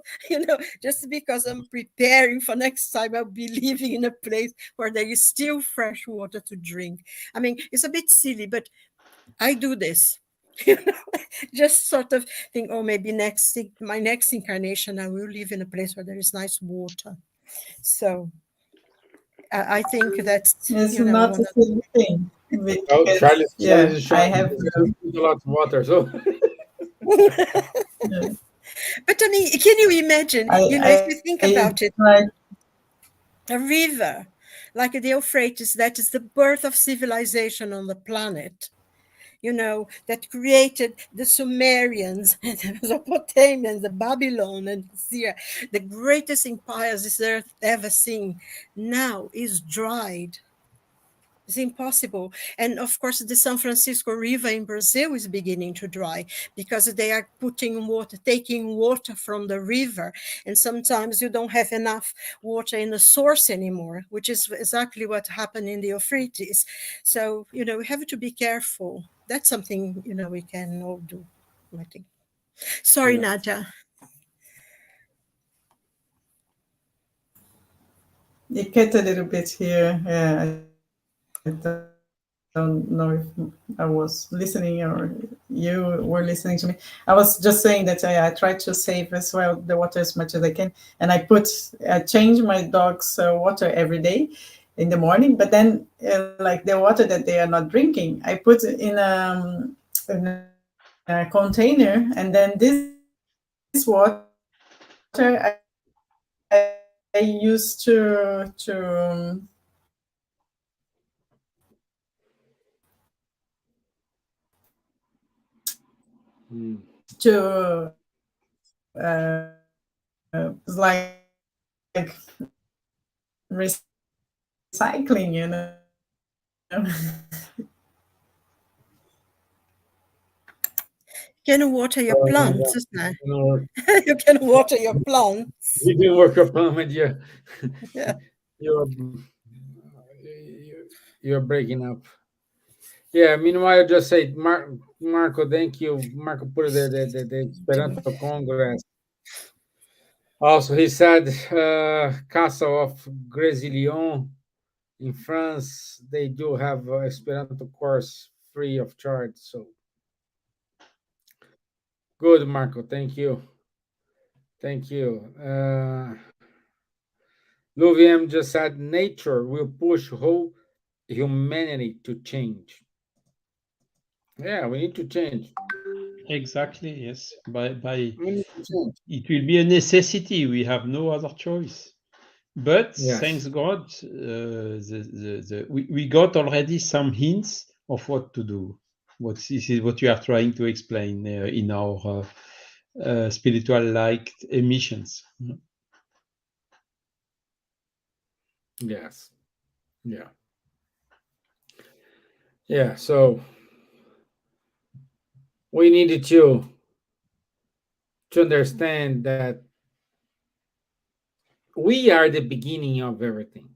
just because I'm preparing for next time I'll be living in a place where there is still fresh water to drink. I mean, it's a bit silly, but I do this. Just sort of think, oh, maybe my next incarnation, I will live in a place where there is nice water. So I think that's, It's not one the same thing Oh, because, Charlie, yeah, Charlie is I showing have, a lot of water. So yeah, But I mean, can you imagine, if you think I about it, like, a river like the Euphrates, that is the birth of civilization on the planet, that created the Sumerians, the Mesopotamians, the Babylon, and Syria, the greatest empires this earth ever seen, now is dried. It's impossible. And of course, the San Francisco River in Brazil is beginning to dry because they are taking water from the river. And sometimes you don't have enough water in the source anymore, which is exactly what happened in the Euphrates. So, we have to be careful. That's something, we can all do, I think. Sorry, yeah. Nadja. it get a little bit here. I don't know if I was listening or you were listening to me. I was just saying that I try to save as well the water as much as I can, and I change my dog's water every day in the morning. But then, like the water that they are not drinking, I put in a container, and then this water I used Mm. to like recycling. You can water your plants, isn't it? You know, You can water your plants. we didn't work upon with you. Yeah. You're you're breaking up. Yeah. Meanwhile, just say, Marco, thank you. Marco put the Esperanto Congress Also, he said Castle of Grésilion in France, they do have Esperanto course free of charge. So good, Marco. Thank you. Thank you. Louviam just said nature will push whole humanity to change. Yeah, we need to change. Exactly, yes. By We need to change. it will be a necessity. We have no other choice. But Yes. thanks God, we got already some hints of what to do. What this is what you are trying to explain in our spiritual like emissions. Yes. Yeah. Yeah. So we needed to understand that we are the beginning of everything.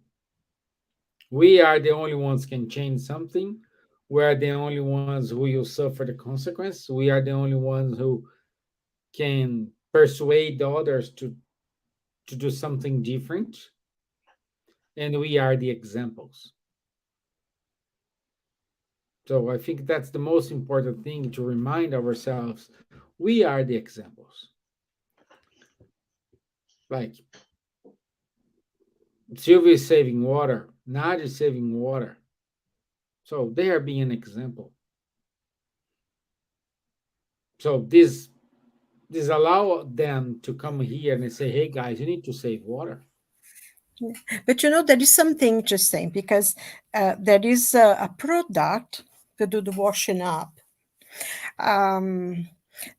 We are the only ones can change something. We are the only ones who will suffer the consequence. We are the only ones who can persuade the others to do something different. And we are the examples. So I think that's the most important thing to remind ourselves. We are the examples. Like Silvia is saving water, Nadja is saving water. So they are being an example. So this allow them to come here and say, hey guys, you need to save water. But there is something interesting because there is a product to do the washing up.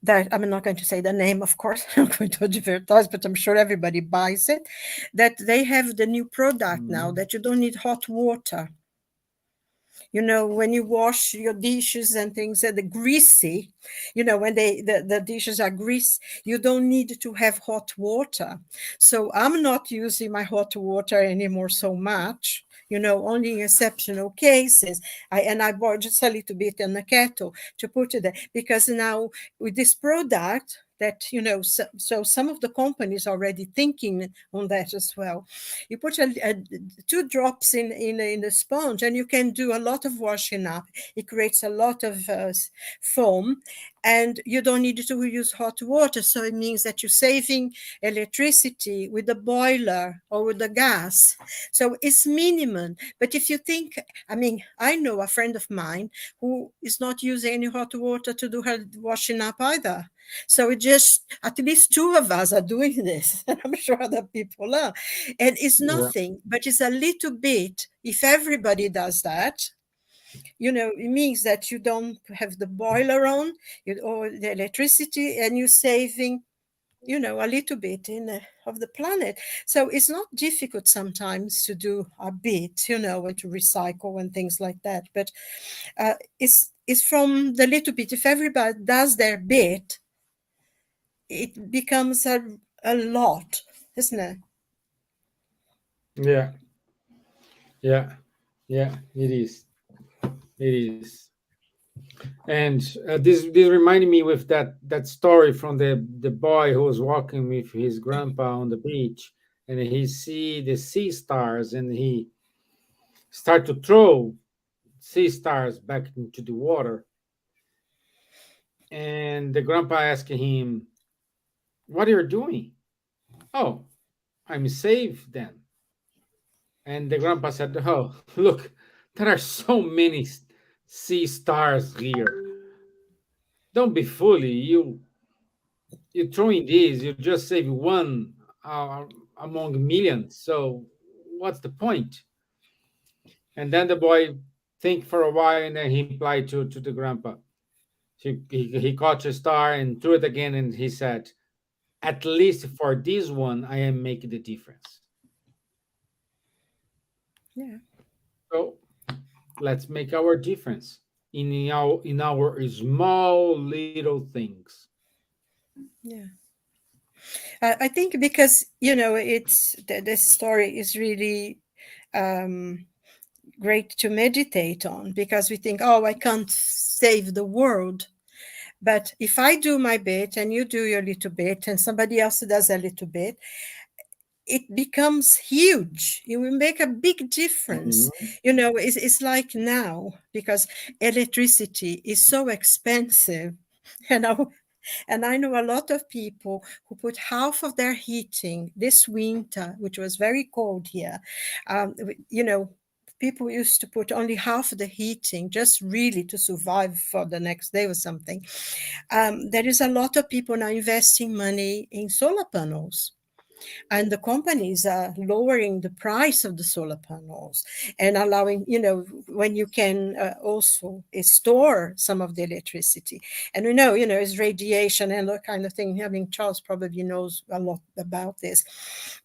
That I'm not going to say the name, of course. I'm not going to advertise, but I'm sure everybody buys it. That they have the new product now that you don't need hot water. When you wash your dishes and things that are greasy, when the dishes are greasy, you don't need to have hot water. So I'm not using my hot water anymore so much. Only in exceptional cases. I bought just a little bit in the kettle to put it there because now with this product that so some of the companies are already thinking on that as well. You put 2 drops in the sponge and you can do a lot of washing up. It creates a lot of foam and you don't need to use hot water. So it means that you're saving electricity with the boiler or with the gas. So it's minimum. But if you think, I know a friend of mine who is not using any hot water to do her washing up either. So it just at least 2 of us are doing this. And I'm sure other people are. And it's Yeah. nothing, but it's a little bit. If everybody does that, it means that you don't have the boiler on or the electricity and you're saving a little bit of the planet. So it's not difficult sometimes to do a bit, and to recycle and things like that. But it's from the little bit. If everybody does their bit, it becomes a lot, isn't it? Yeah. Yeah. Yeah. It is. It is. And this reminded me with that story from the boy who was walking with his grandpa on the beach, and he see the sea stars, and he start to throw sea stars back into the water. And the grandpa asking him, "What are you doing?" "Oh, I'm safe then." And the grandpa said, "Oh, look, there are so many sea stars here. Don't be foolish. You throwing these, you just save one among millions. So what's the point?" And then the boy think for a while, and then he replied to the grandpa. He caught a star and threw it again, and he said, "At least for this one, I am making the difference." Yeah. So let's make our difference in our small little things. Yeah. I think because it's this story is really great to meditate on because we think, oh, I can't save the world. But if I do my bit and you do your little bit and somebody else does a little bit, it becomes huge. It will make a big difference. Mhm. It's like now, because electricity is so expensive. And I know a lot of people who put half of their heating this winter, which was very cold here. Um, you know, People used to put only half of the heating just really to survive for the next day or something. There is a lot of people now investing money in solar panels, and the companies are lowering the price of the solar panels and allowing, when you can also store some of the electricity. And we know, it's radiation and that kind of thing. I mean, Charles probably knows a lot about this,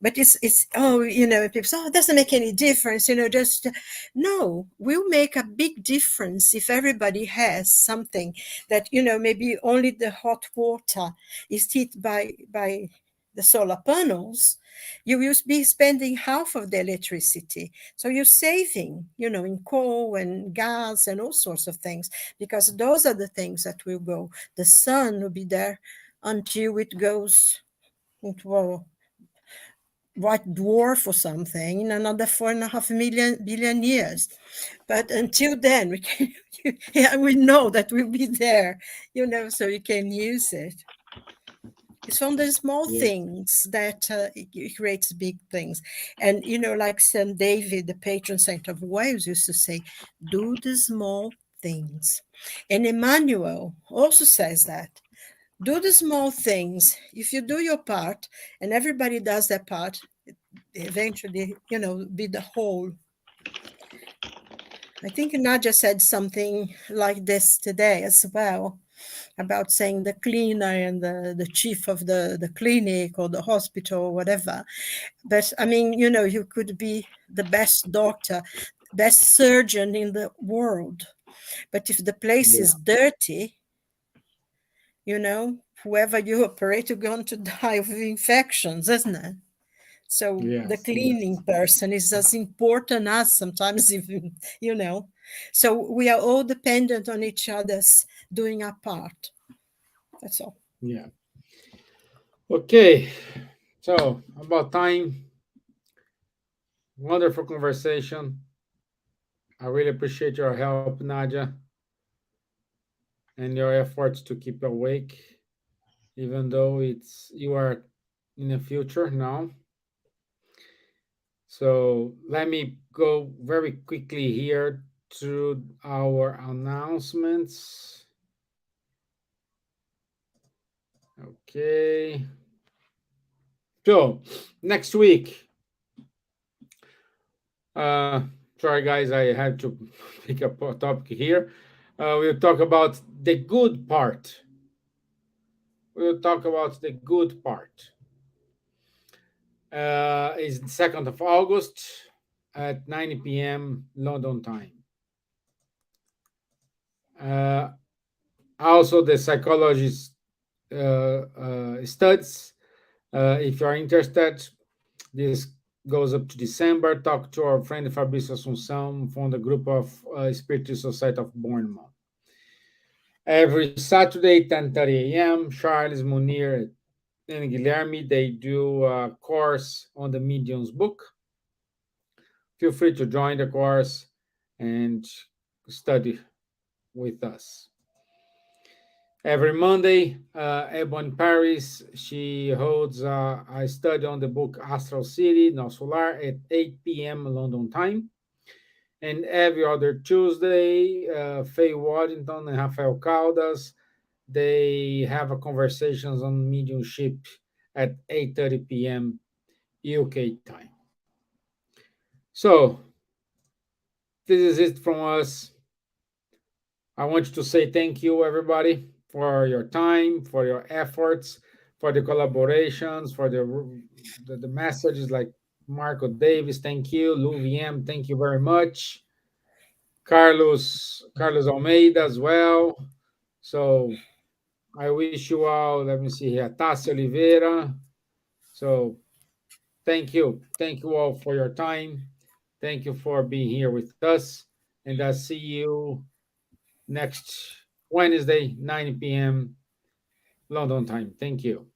but people say, oh, it doesn't make any difference, just no, will make a big difference if everybody has something that, maybe only the hot water is heated by the solar panels. You will be spending half of the electricity. So you're saving, in coal and gas and all sorts of things, because those are the things that will go. The sun will be there until it goes into a white dwarf or something in another 4.5 billion years. But until then, we can, yeah, we know that we'll be there, so you can use it. It's from the small Yeah. things that it creates big things. And, like St. David, the patron saint of Wales, used to say, do the small things. And Emmanuel also says that. Do the small things. If you do your part and everybody does their part, eventually, be the whole. I think Nadja said something like this today as well, about saying the cleaner and the chief of the clinic or the hospital or whatever. But I mean, you could be the best doctor, best surgeon in the world. But if the place Yeah. is dirty, whoever you operate, you're going to die of infections, isn't it? So the Yes. cleaning Yes. person is as important as sometimes even, So we are all dependent on each other's doing our part. That's all. Yeah. Okay. So about time. Wonderful conversation. I really appreciate your help, Nadja, and your efforts to keep awake, even though you are in the future now. So let me go very quickly here through our announcements. Okay. So next week, uh, sorry guys, I had to pick up a topic here. We'll talk about the good part. We'll talk about the good part. Is 2nd of August at 9 p.m. London time. Uh, Also, the psychologist studies. If you are interested, this goes up to December. Talk to our friend Fabrício Assunção from the group of Spiritual Society of Bournemouth. Every Saturday, 10:30 a.m., Charles, Munir, and Guilherme, they do a course on the Medium's book. Feel free to join the course and study with us. Every Monday, Ebon Paris, she holds a study on the book Astral City, Nosso Lar, at 8 p.m. London time. And every other Tuesday, Faye Waddington and Rafael Caldas, they have a conversations on mediumship at 8:30 p.m. UK time. So this is it from us. I want to say thank you, everybody, for your time, for your efforts, for the collaborations, for the messages like Marco Davis, thank you. Lou VM, thank you very much. Carlos Almeida as well. So I wish you all, let me see here, Tassi Oliveira. So thank you all for your time. Thank you for being here with us, and I'll see you next Wednesday, 9 p.m. London time. Thank you.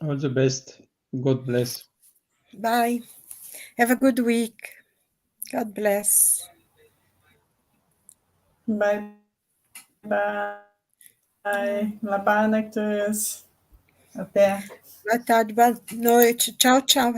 All the best. God bless. Bye. Have a good week. God bless. Bye bye. Labana a todos. Até. Boa tarde, boa noite. Tchau, tchau.